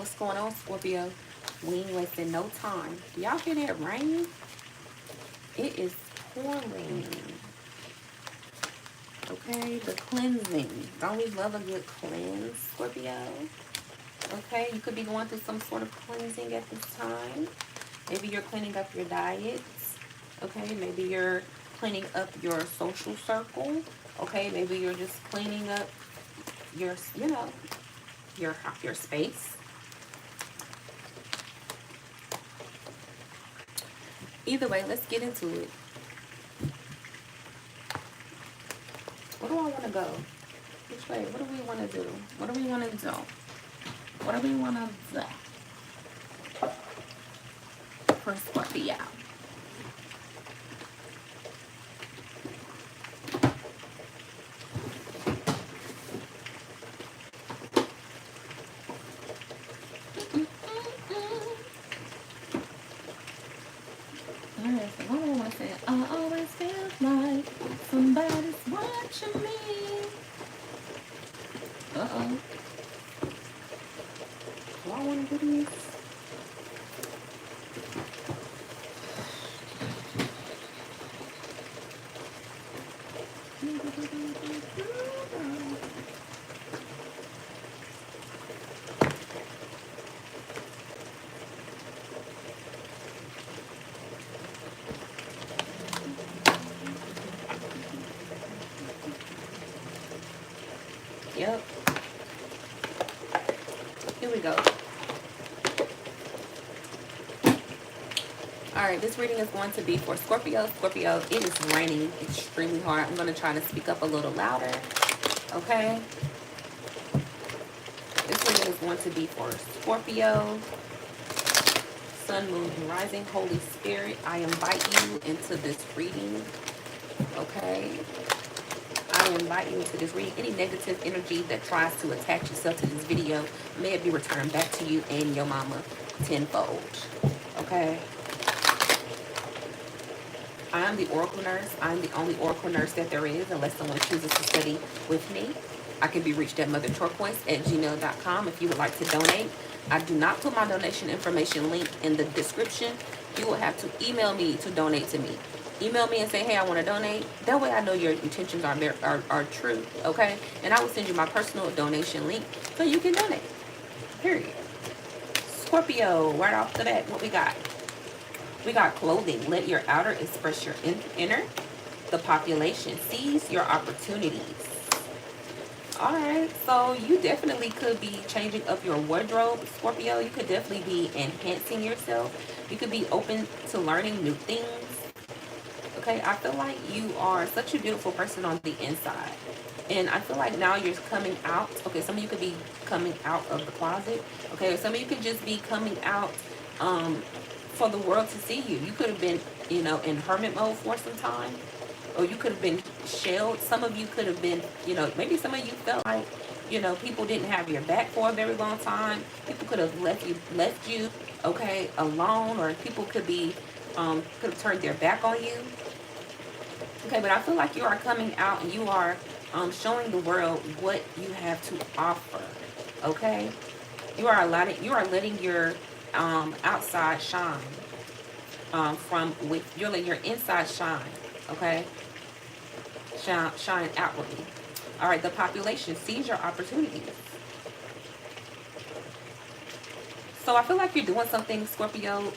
What's going on, Scorpio? We ain't wasting no time. Do y'all hear that rain? It is pouring. Okay, the cleansing. Don't we love a good cleanse, Scorpio? Okay, you could be going through some sort of cleansing at this time. Maybe you're cleaning up your diets. Okay, maybe you're cleaning up your social circle. Okay, maybe you're just cleaning up your, your space. Either way, let's get into it. Where do I want to go? Which way? What do we want to do? What do we want to do? What do we want to do? For Scorpio. Alright, so what do I want to say? I always feel like somebody's watching me. Uh-oh. Do I want to do this? Yep. Here we go. Alright, this reading is going to be for Scorpio. Scorpio, it is raining extremely hard. I'm going to try to speak up a little louder. Okay? This reading is going to be for Scorpio. Sun, Moon, and Rising. Holy Spirit, I invite you into this reading. Okay? I invite you into this reading. Any negative energy that tries to attach itself to this video, may it be returned back to you and your mama tenfold. Okay? I am the Oracle Nurse. I'm the only Oracle Nurse that there is, unless someone chooses to study with me. I can be reached at motherturquoise@gmail.com if you would like to donate. I do not put my donation information link in the description. You will have to email me to donate to me. Email me and say, hey, I want to donate. That way I know your intentions are true, okay? And I will send you my personal donation link so you can donate. Period. Scorpio, right off the bat, what we got? We got clothing. Let your outer express your inner. The population sees your opportunities. Alright, so you definitely could be changing up your wardrobe, Scorpio. You could definitely be enhancing yourself. You could be open to learning new things. Okay, I feel like you are such a beautiful person on the inside. And I feel like now you're coming out. Okay, some of you could be coming out of the closet. Okay, or some of you could just be coming out for the world to see you. You could have been, in hermit mode for some time. Or you could have been shelled. Some of you could have been, maybe some of you felt like, people didn't have your back for a very long time. People could have left you, okay, alone. Or people could have turned their back on you. Okay, but I feel like you are coming out and you are showing the world what you have to offer. Okay, you're letting your outside shine. You're letting your inside shine. Okay, shine outwardly. All right, the population sees your opportunities. So I feel like you're doing something, Scorpio,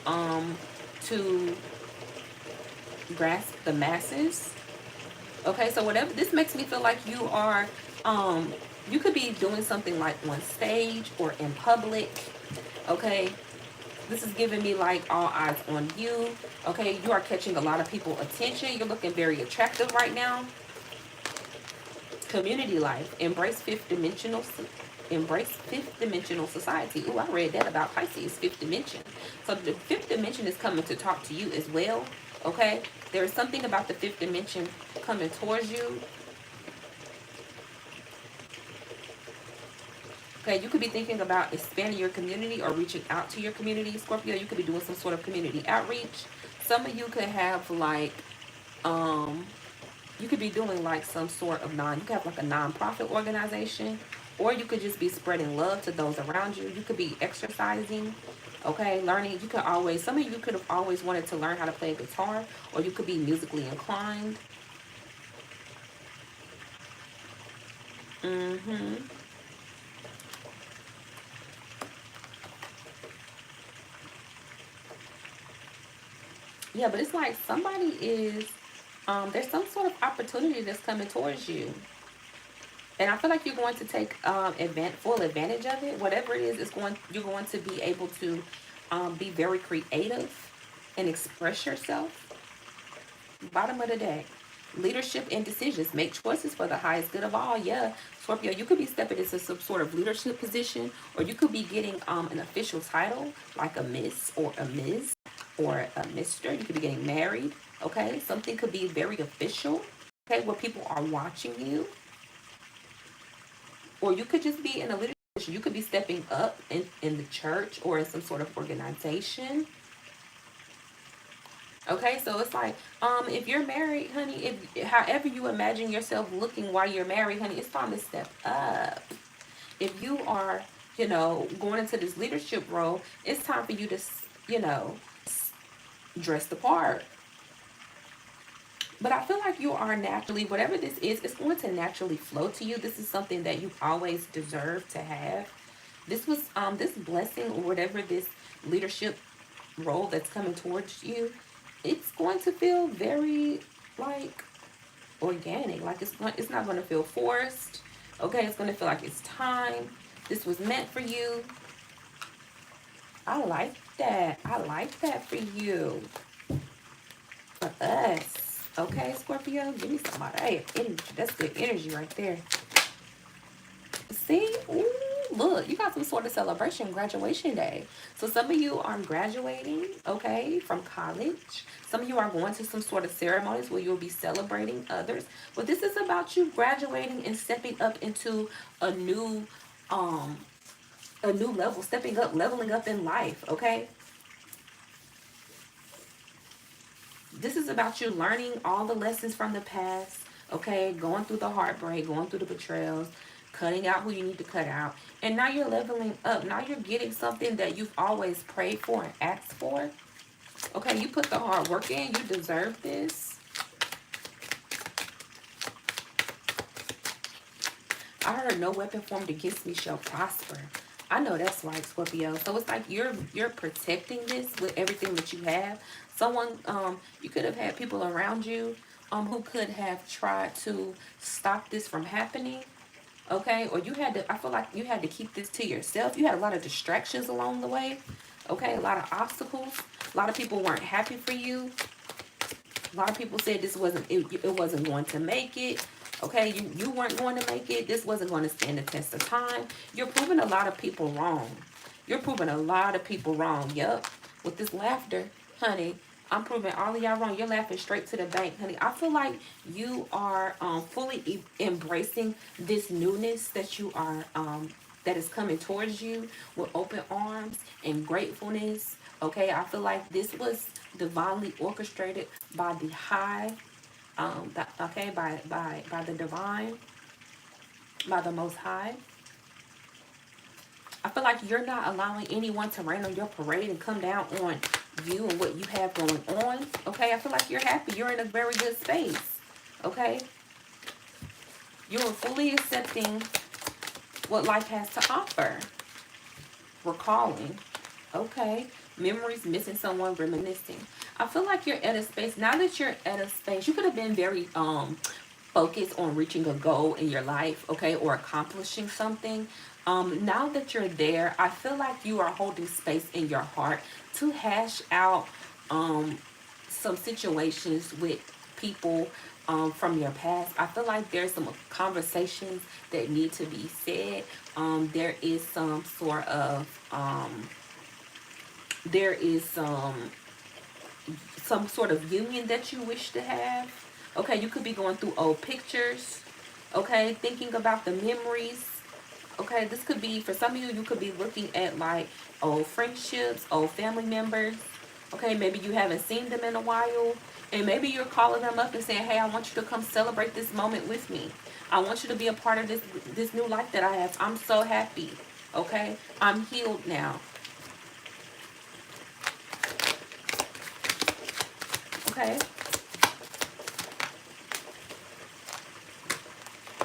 to grasp the masses. Okay, so whatever, this makes me feel like you are, you could be doing something like on stage or in public. Okay, this is giving me like all eyes on you. Okay, you are catching a lot of people's attention. You're looking very attractive right now. Community life. Embrace fifth dimensional society. Ooh, I read that about Pisces, fifth dimension. So the fifth dimension is coming to talk to you as well. Okay, there is something about the fifth dimension coming towards you. Okay, you could be thinking about expanding your community or reaching out to your community, Scorpio. You could be doing some sort of community outreach. Some of you could have like, you could be doing like some sort of you could have like a non-profit organization. Or you could just be spreading love to those around you. You could be exercising, okay, learning. You could always, some of you could have always wanted to learn how to play a guitar, or you could be musically inclined. Mm-hmm. Yeah, but it's like somebody is, there's some sort of opportunity that's coming towards you. And I feel like you're going to take full advantage of it. Whatever it is, you're going to be able to be very creative and express yourself. Bottom of the day, leadership and decisions. Make choices for the highest good of all. Yeah, Scorpio, you could be stepping into some sort of leadership position, or you could be getting an official title like a Miss or a Ms. or a Mister. You could be getting married. Okay, something could be very official. Okay, where people are watching you, or you could just be in a leadership position. You could be stepping up in the church or in some sort of organization. Okay, so it's like, if you're married, honey, if however you imagine yourself looking while you're married, honey, it's time to step up. If you are, going into this leadership role, it's time for you to, you know, dress the part. But I feel like you are naturally, whatever this is, it's going to naturally flow to you. This is something that you always deserve to have. This blessing or whatever this leadership role that's coming towards you, it's going to feel very like organic. Like it's not going to feel forced. Okay, it's going to feel like it's time. This was meant for you. I like that. I like that for you. For us. Okay, Scorpio, give me some of that energy. That's good energy right there. See? Ooh, look, you got some sort of celebration, graduation day. So some of you are graduating, okay, from college. Some of you are going to some sort of ceremonies where you'll be celebrating others. But this is about you graduating and stepping up into a um, new level, stepping up, leveling up in life, okay? This is about you learning all the lessons from the past, okay? Going through the heartbreak, going through the betrayals, cutting out who you need to cut out. And now you're leveling up. Now you're getting something that you've always prayed for and asked for. Okay, you put the hard work in. You deserve this. I heard no weapon formed against me shall prosper. I know that's right, Scorpio. So it's like you're protecting this with everything that you have. Someone, you could have had people around you, who could have tried to stop this from happening. Okay, or you had to. I feel like you had to keep this to yourself. You had a lot of distractions along the way. Okay, a lot of obstacles. A lot of people weren't happy for you. A lot of people said it wasn't going to make it. Okay, you weren't going to make it. This wasn't going to stand the test of time. You're proving a lot of people wrong. You're proving a lot of people wrong. Yup. With this laughter, honey, I'm proving all of y'all wrong. You're laughing straight to the bank, honey. I feel like you are fully embracing this newness that you are that is coming towards you with open arms and gratefulness. Okay, I feel like this was divinely orchestrated by the high, okay, by the divine, by the Most High. I feel like you're not allowing anyone to rain on your parade and come down on you and what you have going on. Okay, I feel like you're happy. You're in a very good space. Okay, you're fully accepting what life has to offer. Recalling. Okay, memories, missing someone, reminiscing. I feel like you're at a space now that you're at a space. You could have been very focused on reaching a goal in your life, okay, or accomplishing something. Now that you're there, I feel like you are holding space in your heart to hash out some situations with people from your past. I feel like there's some conversations that need to be said. There is some sort of there is some sort of union that you wish to have. Okay, you could be going through old pictures. Okay, thinking about the memories. Okay, this could be, for some of you, you could be looking at like old friendships, old family members. Okay, maybe you haven't seen them in a while. And maybe you're calling them up and saying, hey, I want you to come celebrate this moment with me. I want you to be a part of this new life that I have. I'm so happy. Okay? I'm healed now. Okay?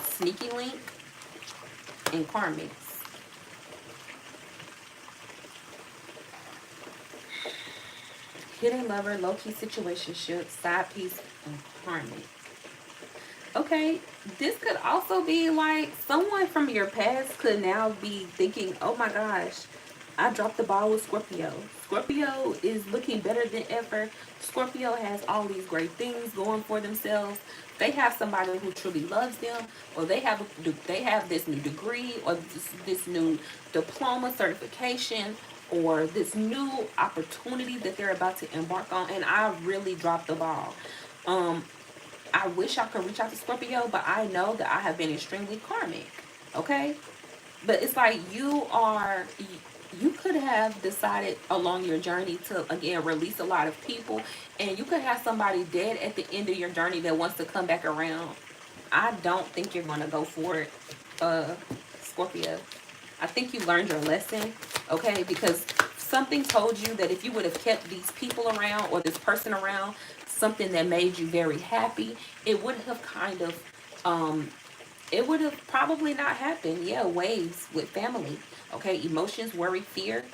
Sneaky link and karmics. Hidden lover, low-key situationship, side piece, and karmic. Okay, this could also be like someone from your past could now be thinking, oh my gosh, I dropped the ball with Scorpio. Scorpio is looking better than ever. Scorpio has all these great things going for themselves. They have somebody who truly loves them, or they have this new degree, or this new diploma certification, or this new opportunity that they're about to embark on. And I really dropped the ball. Um, I wish I could reach out to Scorpio, but I know that I have been extremely karmic. Okay? But it's like you could have decided along your journey to again release a lot of people, and you could have somebody dead at the end of your journey that wants to come back around. I don't think you're gonna go for it, Scorpio. I think you learned your lesson, okay? Because something told you that if you would have kept these people around or this person around, something that made you very happy, it would have kind of it would have probably not happened. Yeah, waves with family. Okay, emotions, worry, fear,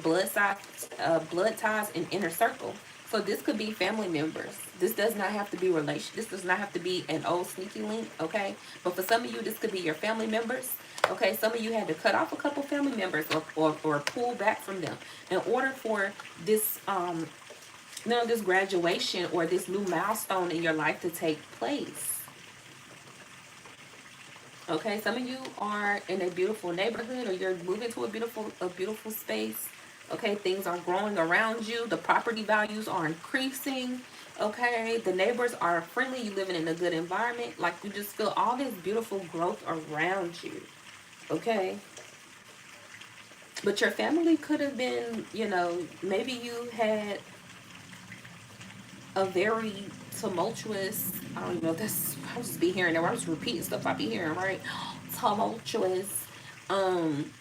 blood ties, and inner circle. So this could be family members. This does not have to be relation. This does not have to be an old sneaky link. Okay, but for some of you, this could be your family members. Okay, some of you had to cut off a couple family members or pull back from them in order for this this graduation or this new milestone in your life to take place. Okay, some of you are in a beautiful neighborhood or you're moving to a beautiful space. Okay, things are growing around you. The property values are increasing. Okay, the neighbors are friendly. You living in a good environment. Like you just feel all this beautiful growth around you. Okay, but your family could have been, maybe you had a very tumultuous, I don't even know if that's, I'll just be hearing that. I'm just repeating stuff I be hearing, right? Tumultuous um,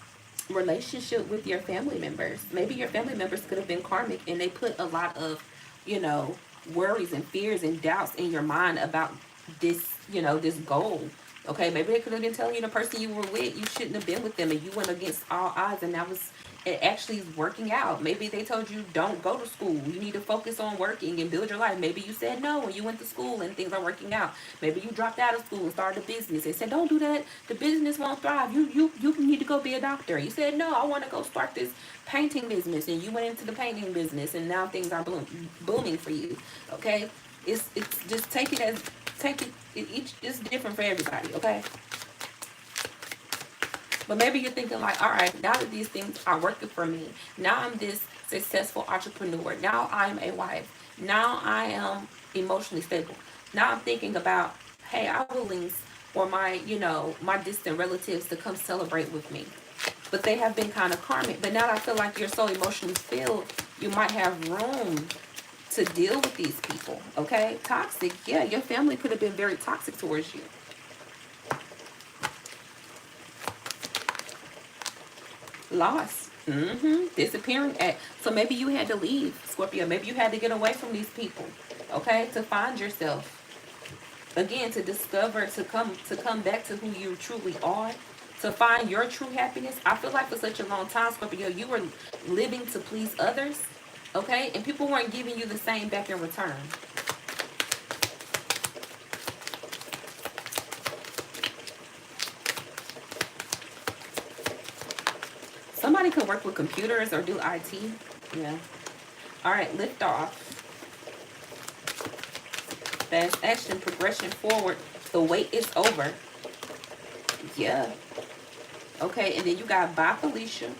relationship with your family members. Maybe your family members could have been karmic and they put a lot of, you know, worries and fears and doubts in your mind about this, this goal. Okay, maybe they could have been telling you the person you were with, you shouldn't have been with them and you went against all odds and that was it actually is working out. Maybe they told you don't go to school. You need to focus on working and build your life. Maybe you said no when you went to school and things are working out. Maybe you dropped out of school and started a business. They said don't do that. The business won't thrive. You need to go be a doctor. You said no, I want to go start this painting business and you went into the painting business and now things are booming for you. Okay? It's just take it each it's different for everybody, okay? But maybe you're thinking like, all right, now that these things are working for me, now I'm this successful entrepreneur. Now I'm a wife. Now I am emotionally stable. Now I'm thinking about, hey, I will links or my distant relatives to come celebrate with me. But they have been kind of karmic. But now that I feel like you're so emotionally filled, you might have room to deal with these people, okay? Toxic, yeah, your family could have been very toxic towards you. Loss. Disappearing at. So maybe you had to leave, Scorpio. Maybe you had to get away from these people, okay, to find yourself. Again, to discover, to come back to who you truly are, to find your true happiness. I feel like for such a long time, Scorpio, you were living to please others, okay, and people weren't giving you the same back in return. Somebody could work with computers or do IT. Yeah. All right, lift off. Fast action, progression forward. The wait is over. Yeah. Okay, and then you got bye, Felicia.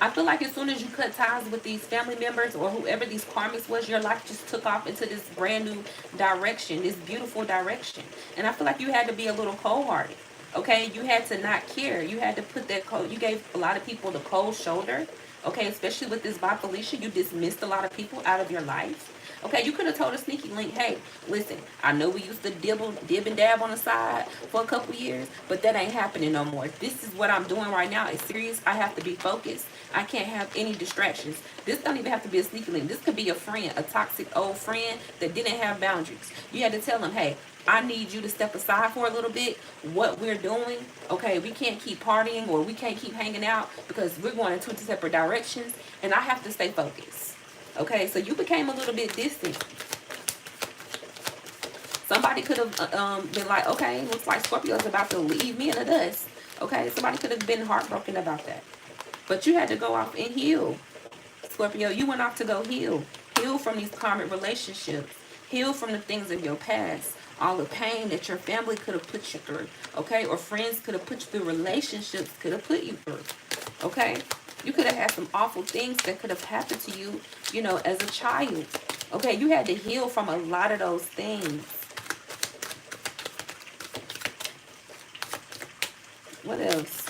I feel like as soon as you cut ties with these family members or whoever these karmics was, your life just took off into this brand new direction, this beautiful direction. And I feel like you had to be a little cold-hearted. Okay, you had to not care. You had to put that cold. You gave a lot of people the cold shoulder. Okay, especially with this bye, Felicia, you dismissed a lot of people out of your life. Okay, you could have told a sneaky link, hey, listen, I know we used to dib and dab on the side for a couple years, but that ain't happening no more. This is what I'm doing right now. It's serious. I have to be focused. I can't have any distractions. This don't even have to be a sneaky link. This could be a friend, a toxic old friend that didn't have boundaries. You had to tell them, hey, I need you to step aside for a little bit. What we're doing, okay, we can't keep partying or we can't keep hanging out because we're going in two separate directions, and I have to stay focused. Okay, so you became a little bit distant. Somebody could have been like, okay, looks like Scorpio's about to leave me in the dust. Okay, somebody could have been heartbroken about that. But you had to go off and heal. Scorpio, you went off to go heal. Heal from these karmic relationships. Heal from the things of your past. All the pain that your family could have put you through. Okay, or friends could have put you through. Relationships could have put you through. Okay, you could have had some awful things that could have happened to you, you know, as a child. Okay, you had to heal from a lot of those things. What else?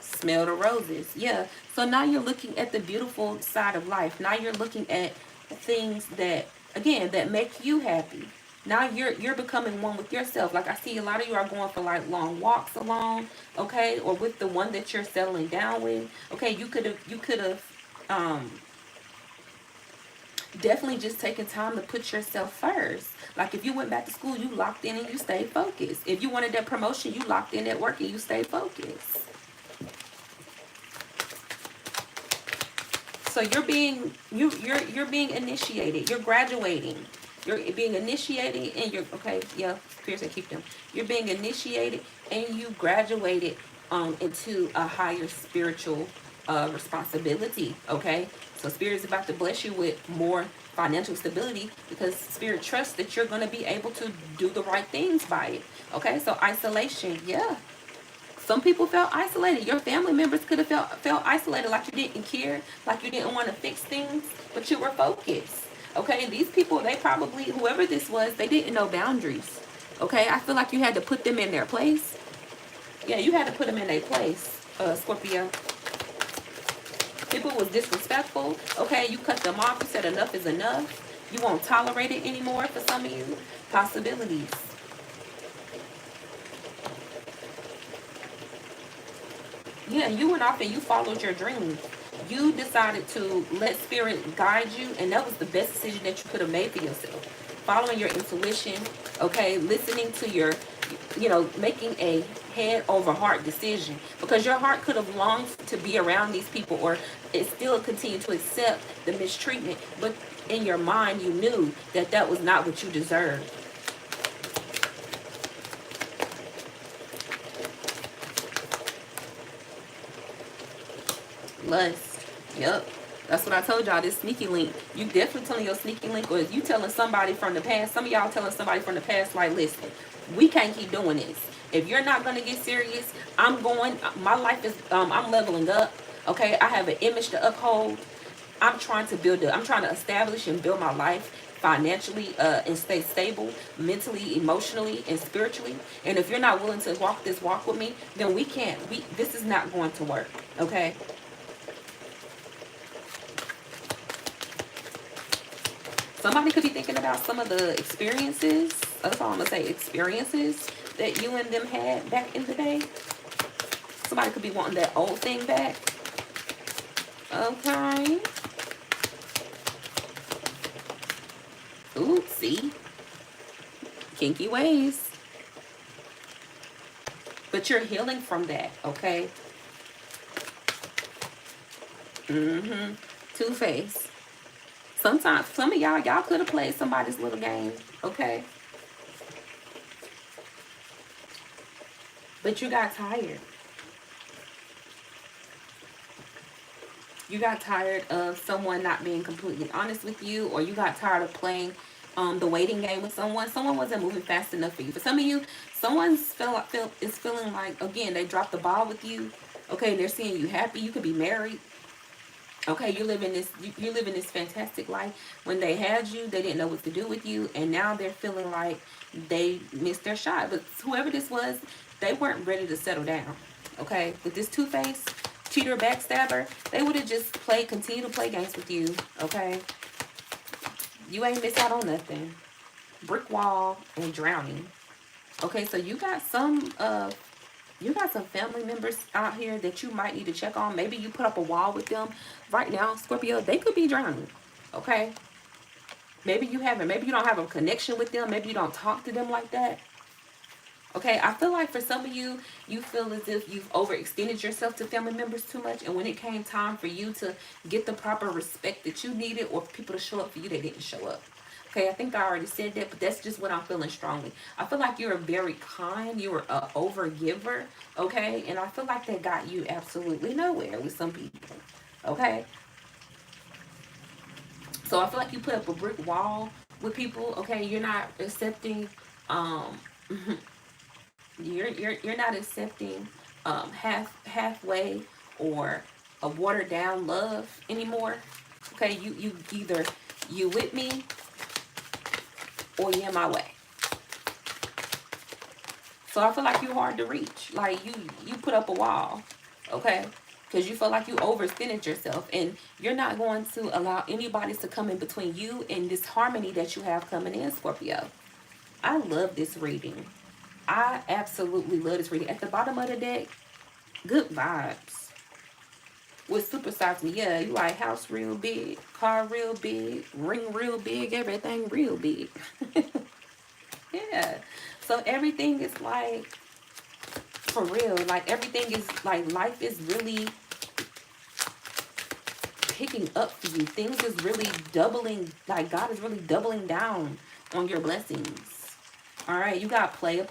Smell the roses. Yeah. So now you're looking at the beautiful side of life. Now you're looking at things that, again, that make you happy. Now you're becoming one with yourself. Like I see a lot of you are going for like long walks alone, okay, or with the one that you're settling down with. Okay, you could have definitely just taking time to put yourself first. Like if you went back to school, you locked in and you stayed focused. If you wanted that promotion, you locked in at work and you stayed focused. So you're being initiated. You're graduating. You're being initiated and you're okay, yeah, Pierce and keep them. You're being initiated and you graduated into a higher spiritual responsibility. Okay. So Spirit is about to bless you with more financial stability because Spirit trusts that you're going to be able to do the right things by it. Okay. So isolation, yeah. Some people felt isolated. Your family members could have felt isolated, like you didn't care, like you didn't want to fix things, but you were focused. Okay, and these people, they probably, whoever this was, they didn't know boundaries. Okay, I feel like you had to put them in their place. Yeah, you had to put them in their place, Scorpio. People was disrespectful. Okay, you cut them off. You said enough is enough. You won't tolerate it anymore for some of you. Possibilities. Yeah, you went off and you followed your dreams. You decided to let Spirit guide you, and that was the best decision that you could have made for yourself. Following your intuition, okay, listening to your, making a head over heart decision, because your heart could have longed to be around these people, or it still continued to accept the mistreatment, but in your mind you knew that that was not what you deserved. Lust. Yep. That's what I told y'all, this sneaky link. You definitely telling your sneaky link, or you telling somebody from the past. Some of y'all telling somebody from the past, like, listen, we can't keep doing this. If you're not going to get serious, my life is, I'm leveling up. Okay, I have an image to uphold. I'm trying to establish and build my life financially and stay stable mentally, emotionally, and spiritually. And if you're not willing to walk this walk with me, then this is not going to work. Okay. Somebody could be thinking about some of the experiences, that's all I'm going to say, experiences that you and them had back in the day. Somebody could be wanting that old thing back. Okay. Ooh, see? Kinky ways. But you're healing from that, okay? Two-Face. Sometimes, some of y'all could have played somebody's little game, okay? But you got tired. You got tired of someone not being completely honest with you, or you got tired of playing the waiting game with someone. Someone wasn't moving fast enough for you. For some of you, someone's feeling like, again, they dropped the ball with you, okay? They're seeing you happy. You could be married. Okay, you live in this fantastic life. When they had you, they didn't know what to do with you, and now they're feeling like they missed their shot. But whoever this was, they weren't ready to settle down. Okay, with this Two-Face, cheater, backstabber, they would have just continued to play games with you. Okay, You ain't miss out on nothing. Brick wall and drowning. Okay, so you got some family members out here that you might need to check on. Maybe you put up a wall with them. Right now, Scorpio, they could be drowning. Okay? Maybe you haven't. Maybe you don't have a connection with them. Maybe you don't talk to them like that. Okay, I feel like for some of you, you feel as if you've overextended yourself to family members too much. And when it came time for you to get the proper respect that you needed or for people to show up for you, they didn't show up. Okay, I think I already said that, but that's just what I'm feeling strongly. I feel like you're very kind. You were an over giver. Okay, and I feel like that got you absolutely nowhere with some people. Okay, so I feel like you put up a brick wall with people. Okay, you're not accepting. Um, you're not accepting halfway or a watered down love anymore. Okay, you either you with me or you in my way. So I feel like you're hard to reach. Like you put up a wall, okay? Because you feel like you overextended yourself, and you're not going to allow anybody to come in between you and this harmony that you have coming in, Scorpio. I love this reading. I absolutely love this reading. At the bottom of the deck, good vibes. With supersize me, yeah, you like house real big, car real big, ring real big, everything real big. Yeah. So everything is like for real. Like everything is like life is really picking up for you. Things is really doubling. Like God is really doubling down on your blessings. All right, you got player.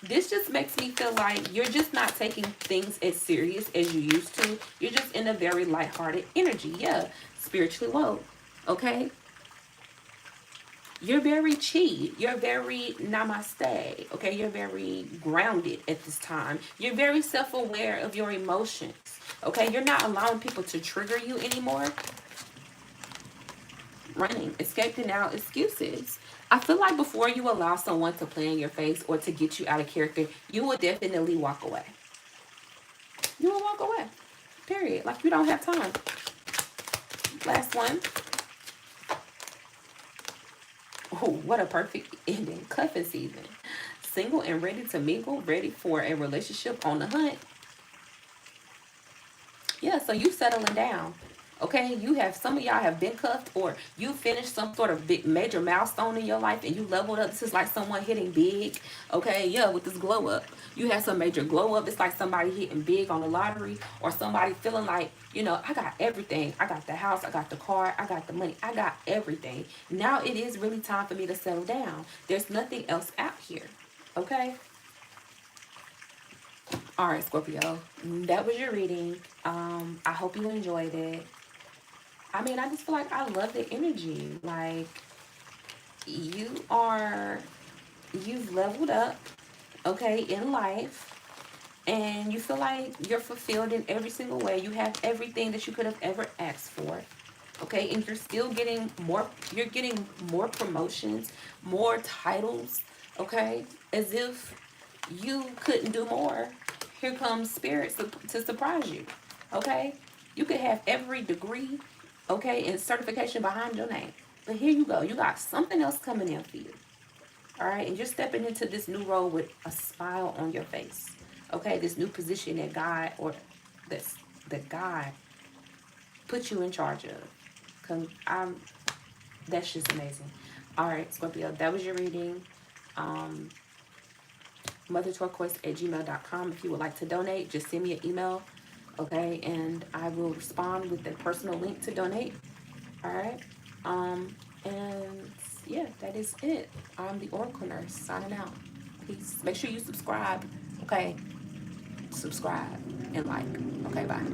This just makes me feel like you're just not taking things as serious as you used to. You're just in a very lighthearted energy. Yeah, spiritually woke. Okay, you're very chi. You're very namaste. Okay, you're very grounded at this time. You're very self-aware of your emotions. Okay, you're not allowing people to trigger you anymore. Running, escaping out excuses. I feel like before you allow someone to play in your face or to get you out of character, you will definitely walk away. You will walk away. Period. Like you don't have time. Last one. Oh, what a perfect ending. Cuffing season. Single and ready to mingle, ready for a relationship on the hunt. Yeah, so you settling down. Okay, you have some of y'all have been cuffed or you finished some sort of big major milestone in your life and you leveled up. This is like someone hitting big. Okay, yeah, with this glow up. You have some major glow up. It's like somebody hitting big on the lottery or somebody feeling like, I got everything. I got the house, I got the car, I got the money, I got everything. Now it is really time for me to settle down. There's nothing else out here. Okay? All right, Scorpio. That was your reading. I hope you enjoyed it. I mean, I just feel like I love the energy. Like, you've leveled up, okay, in life, and you feel like you're fulfilled in every single way. You have everything that you could have ever asked for, okay, and you're getting more promotions, more titles, okay, as if you couldn't do more. Here comes spirits to surprise you, okay? You could have every degree, okay, and certification behind your name. But here you go. You got something else coming in for you. All right, and you're stepping into this new role with a smile on your face. Okay, this new position that God put you in charge of. That's just amazing. All right, Scorpio, that was your reading. motherturquoise@gmail.com. If you would like to donate, just send me an email, okay, and I will respond with a personal link to donate. All right, and yeah, that is it. I'm the Oracle Nurse signing out. Peace. Make sure you subscribe. Okay, subscribe and like. Okay, bye.